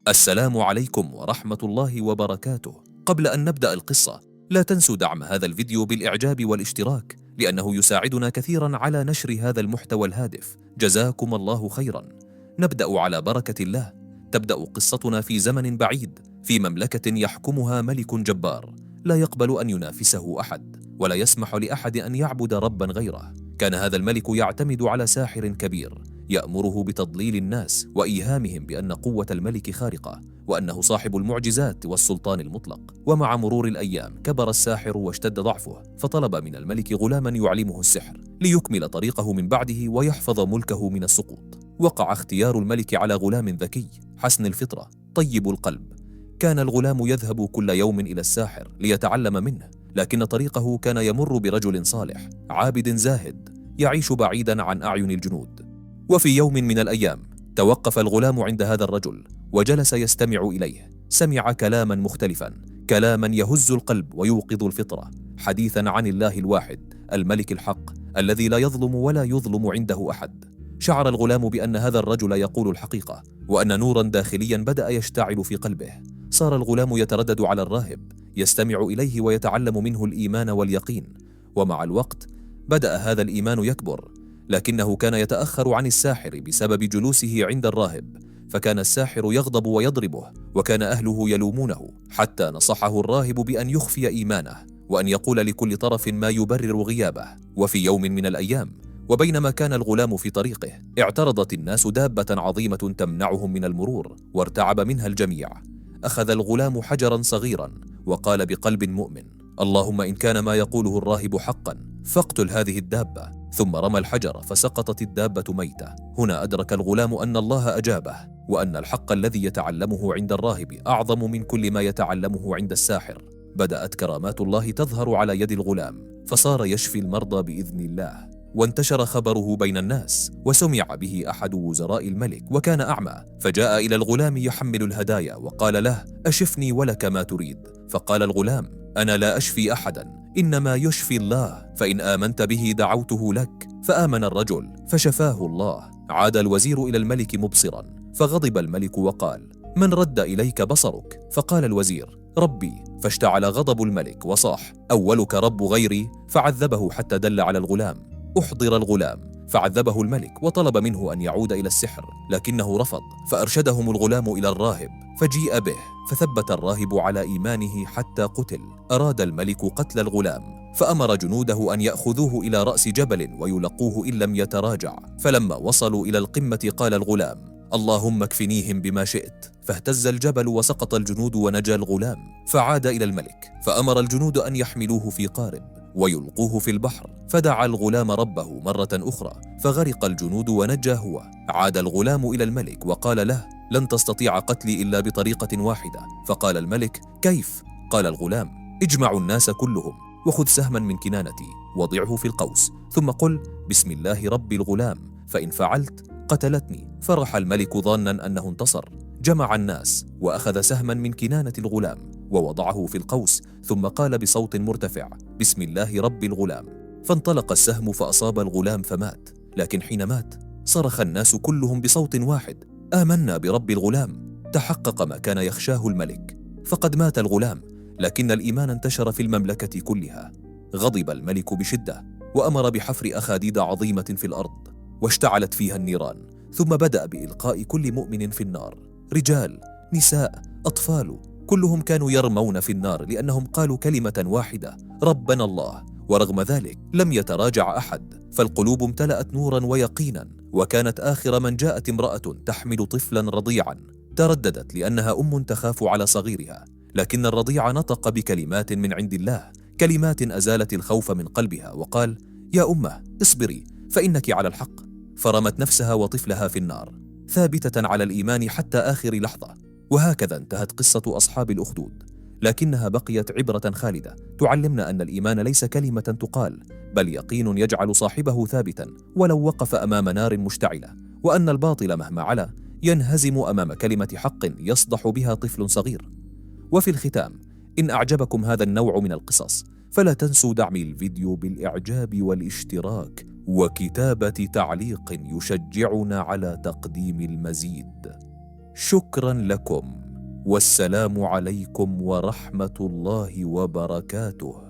السلام عليكم ورحمة الله وبركاته. قبل أن نبدأ القصة، لا تنسوا دعم هذا الفيديو بالإعجاب والاشتراك، لأنه يساعدنا كثيرا على نشر هذا المحتوى الهادف. جزاكم الله خيرا. نبدأ على بركة الله. تبدأ قصتنا في زمن بعيد، في مملكة يحكمها ملك جبار، لا يقبل أن ينافسه أحد، ولا يسمح لأحد أن يعبد ربا غيره. كان هذا الملك يعتمد على ساحر كبير يأمره بتضليل الناس وإيهامهم بأن قوة الملك خارقة، وأنه صاحب المعجزات والسلطان المطلق. ومع مرور الأيام كبر الساحر واشتد ضعفه، فطلب من الملك غلاما يعلمه السحر ليكمل طريقه من بعده ويحفظ ملكه من السقوط. وقع اختيار الملك على غلام ذكي حسن الفطرة طيب القلب. كان الغلام يذهب كل يوم إلى الساحر ليتعلم منه، لكن طريقه كان يمر برجل صالح عابد زاهد يعيش بعيدا عن أعين الجنود. وفي يوم من الأيام توقف الغلام عند هذا الرجل وجلس يستمع إليه. سمع كلاما مختلفا، كلاما يهز القلب ويوقظ الفطرة، حديثا عن الله الواحد الملك الحق الذي لا يظلم ولا يظلم عنده أحد. شعر الغلام بأن هذا الرجل يقول الحقيقة، وأن نورا داخليا بدأ يشتعل في قلبه. صار الغلام يتردد على الراهب، يستمع إليه ويتعلم منه الإيمان واليقين. ومع الوقت بدأ هذا الإيمان يكبر، لكنه كان يتأخر عن الساحر بسبب جلوسه عند الراهب، فكان الساحر يغضب ويضربه، وكان أهله يلومونه، حتى نصحه الراهب بأن يخفي إيمانه وأن يقول لكل طرف ما يبرر غيابه. وفي يوم من الأيام، وبينما كان الغلام في طريقه، اعترضت الناس دابة عظيمة تمنعهم من المرور، وارتعب منها الجميع. أخذ الغلام حجرا صغيرا وقال بقلب مؤمن: اللهم إن كان ما يقوله الراهب حقا فاقتل هذه الدابة. ثم رمى الحجر فسقطت الدابة ميتة. هنا أدرك الغلام أن الله أجابه، وأن الحق الذي يتعلمه عند الراهب أعظم من كل ما يتعلمه عند الساحر. بدأت كرامات الله تظهر على يد الغلام، فصار يشفي المرضى بإذن الله، وانتشر خبره بين الناس، وسمع به أحد وزراء الملك وكان أعمى، فجاء إلى الغلام يحمل الهدايا وقال له: أشفني ولك ما تريد. فقال الغلام: أنا لا أشفي أحدا، إنما يشفي الله، فإن آمنت به دعوته لك. فآمن الرجل فشفاه الله. عاد الوزير إلى الملك مبصرا، فغضب الملك وقال: من رد إليك بصرك؟ فقال الوزير: ربي. فاشتعل غضب الملك وصاح: أولك رب غيري؟ فعذبه حتى دل على الغلام. أحضر الغلام فعذبه الملك وطلب منه أن يعود إلى السحر، لكنه رفض، فأرشدهم الغلام إلى الراهب، فجيء به فثبت الراهب على إيمانه حتى قتل. أراد الملك قتل الغلام، فأمر جنوده أن يأخذوه إلى رأس جبل ويلقوه إن لم يتراجع. فلما وصلوا إلى القمة قال الغلام: اللهم اكفنيهم بما شئت. فاهتز الجبل وسقط الجنود ونجا الغلام. فعاد إلى الملك فأمر الجنود أن يحملوه في قارب ويلقوه في البحر، فدعا الغلام ربه مرة أخرى فغرق الجنود ونجا هو. عاد الغلام إلى الملك وقال له: لن تستطيع قتلي إلا بطريقة واحدة. فقال الملك: كيف؟ قال الغلام: اجمع الناس كلهم وخذ سهما من كنانتي وضعه في القوس، ثم قل بسم الله رب الغلام، فإن فعلت قتلتني. فرح الملك ظانا أنه انتصر. جمع الناس وأخذ سهما من كنانة الغلام ووضعه في القوس، ثم قال بصوت مرتفع: بسم الله رب الغلام. فانطلق السهم فأصاب الغلام فمات. لكن حين مات صرخ الناس كلهم بصوت واحد: آمنا برب الغلام. تحقق ما كان يخشاه الملك، فقد مات الغلام، لكن الإيمان انتشر في المملكة كلها. غضب الملك بشدة وأمر بحفر أخاديد عظيمة في الأرض واشتعلت فيها النيران، ثم بدأ بإلقاء كل مؤمن في النار، رجال، نساء، أطفال، كلهم كانوا يرمون في النار لأنهم قالوا كلمة واحدة: ربنا الله. ورغم ذلك لم يتراجع أحد، فالقلوب امتلأت نورا ويقينا. وكانت آخر من جاءت امرأة تحمل طفلا رضيعا، ترددت لأنها أم تخاف على صغيرها، لكن الرضيع نطق بكلمات من عند الله، كلمات أزالت الخوف من قلبها، وقال: يا أمه اصبري فإنك على الحق. فرمت نفسها وطفلها في النار، ثابتة على الإيمان حتى آخر لحظة. وهكذا انتهت قصة أصحاب الأخدود، لكنها بقيت عبرة خالدة تعلمنا أن الإيمان ليس كلمة تقال، بل يقين يجعل صاحبه ثابتا ولو وقف أمام نار مشتعلة، وأن الباطل مهما علا ينهزم أمام كلمة حق يصدح بها طفل صغير. وفي الختام، إن أعجبكم هذا النوع من القصص فلا تنسوا دعم الفيديو بالإعجاب والاشتراك وكتابة تعليق يشجعنا على تقديم المزيد. شكرا لكم، والسلام عليكم ورحمة الله وبركاته.